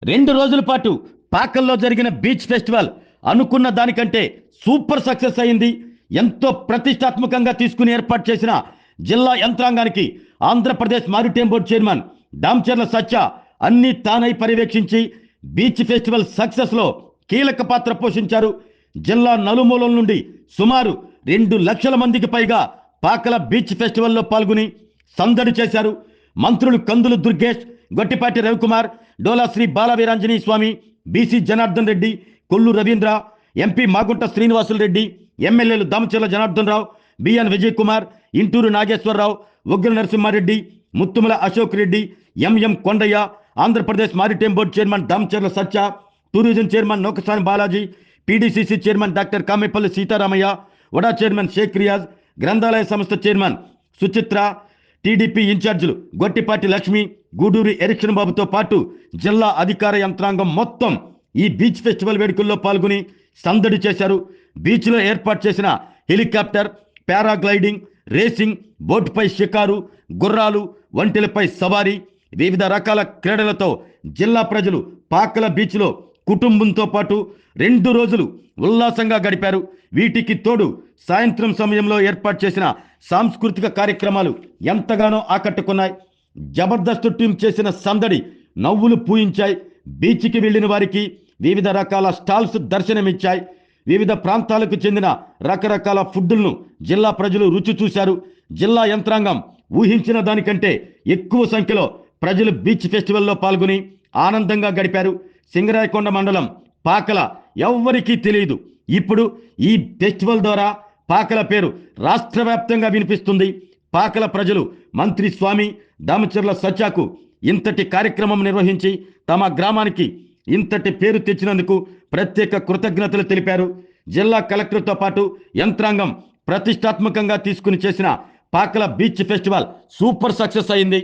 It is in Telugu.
2 రోజుల పాటు పాకల్లో జరిగిన బీచ్ ఫెస్టివల్ అనుకున్న దానికంటే సూపర్ సక్సెస్ అయింది. ఎంతో ప్రతిష్టాత్మకంగా తీసుకుని ఏర్పాటు చేసిన జిల్లా యంత్రాంగానికి Andhra Pradesh maritime board chairman Damacharla సత్య అన్ని తానై పర్యవేక్షించి బీచ్ ఫెస్టివల్ సక్సెస్లో కీలక పాత్ర పోషించారు. జిల్లా నలుమూలల నుండి సుమారు 2 లక్షల మందికి పైగా పాకల బీచ్ ఫెస్టివల్లో పాల్గొని సందడి చేశారు. మంత్రులు కందులు దుర్గేష్, గొట్టిపాటి రవికుమార్, డోలా శ్రీ బాలవీరాంజనేయ స్వామి, బీసీ జనార్దన్ రెడ్డి, కొల్లు రవీంద్ర, ఎంపీ మాగుంట శ్రీనివాసులు రెడ్డి, ఎమ్మెల్యేలు దామచర్ల జనార్దన్ రావు, బిఎన్ విజయ్ కుమార్, ఇంటూరు నాగేశ్వరరావు, ఉగ్ర Narasimha Reddy, Muthumala Ashok Reddy, MM Kondaiah, Andhra Pradesh maritime board chairman Damacharla సత్య, tourism chairman Nokasani Balaji, PDCC chairman doctor Kamepalli Sitaramayya, vada chairman Sheikh Riyaz, గ్రంథాలయ సంస్థ చైర్మన్ సుచిత్ర, టీడీపీ ఇన్ఛార్జీలు గొట్టిపాటి లక్ష్మి, గూడూరి ఎరిక్షన్ బాబుతో పాటు జిల్లా అధికార యంత్రాంగం మొత్తం ఈ బీచ్ ఫెస్టివల్ వేడుకల్లో పాల్గొని సందడి చేశారు. బీచ్లో ఏర్పాటు చేసిన హెలికాప్టర్, పారాగ్లైడింగ్, రేసింగ్, బోటుపై షికారు, గుర్రాలు, ఒంటెలపై సవారీ, వివిధ రకాల క్రీడలతో జిల్లా ప్రజలు పాకల బీచ్లో కుటుంబంతో పాటు 2 రోజులు ఉల్లాసంగా గడిపారు. వీటికి తోడు సాయంత్రం సమయంలో ఏర్పాటు చేసిన సాంస్కృతిక కార్యక్రమాలు ఎంతగానో ఆకట్టుకున్నాయి. జబర్దస్త్ టీం చేసిన సందడి నవ్వులు పూయించాయి. బీచ్కి వెళ్లిన వారికి వివిధ రకాల స్టాల్స్ దర్శనమిచ్చాయి. వివిధ ప్రాంతాలకు చెందిన రకరకాల ఫుడ్లను జిల్లా ప్రజలు రుచి చూశారు. జిల్లా యంత్రాంగం ఊహించిన దానికంటే ఎక్కువ సంఖ్యలో ప్రజలు బీచ్ ఫెస్టివల్లో పాల్గొని ఆనందంగా గడిపారు. సింగరాయకొండ మండలం పాకల ఎవ్వరికీ తెలియదు. ఇప్పుడు ఈ ఫెస్టివల్ ద్వారా పాకల పేరు రాష్ట్ర వ్యాప్తంగా వినిపిస్తుంది. పాకల ప్రజలు మంత్రి స్వామి దామచర్ల సత్యకు ఇంతటి కార్యక్రమం నిర్వహించి తమ గ్రామానికి ఇంతటి పేరు తెచ్చినందుకు ప్రత్యేక కృతజ్ఞతలు తెలిపారు. జిల్లా కలెక్టర్తో పాటు యంత్రాంగం ప్రతిష్టాత్మకంగా తీసుకుని చేసిన Pakala beach festival super success అయింది.